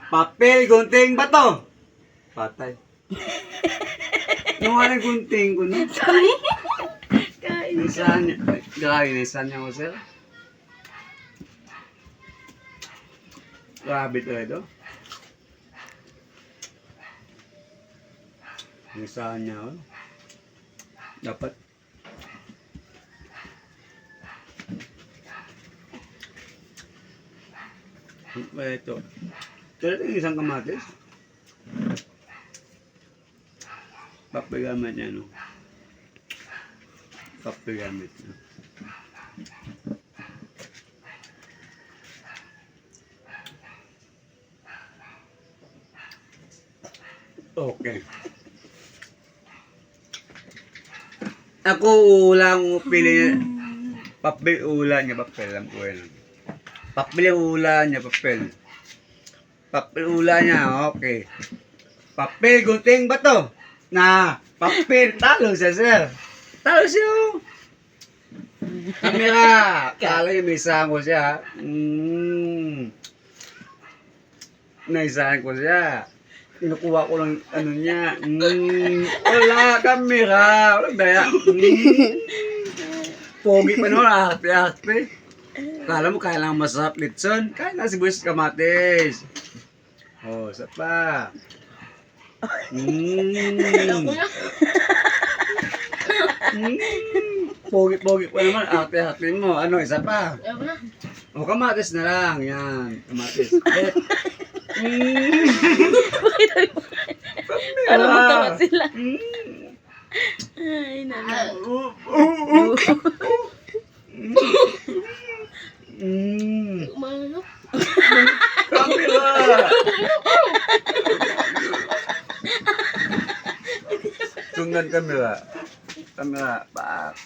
Papel, gunting, bato. Patay. Nung ano gunting ko na? Kain. Nisan niya. Grabe, nisan niya ko sir. Grabe to ito. Nisan niya ko. Dapat. Ito. Ito yung isang kamatis. Papagamit niya, no? Papagamit niya. Okay. Ako ulang pili papel ulan niya papel lang ko yan. Papel ulan niya papel. Papel ulan niya, okay. Papel gunting bato. Na papel talo siya sir. Talo siya. Kamera. Kala niya may isang ko siya. Naisahan ko siya. Kinukuha ko lang ano niya. Wala kamera. Walang daya. Pogi pa naman. Arte-arte. Kala mo kaya lang masarap litson. Kaya na si Buwis Kamatis. Oh, isa pa. Pogi-pogi pa naman. Arte-arte mo. Ano, isa pa. Ayaw na. O, kamatis na lang. Yan. Kamatis. Bakit tayo? Para magtawa sila. Ay, nanay. Umano? Kamera! Tunggan kamera. Kamera. Pak.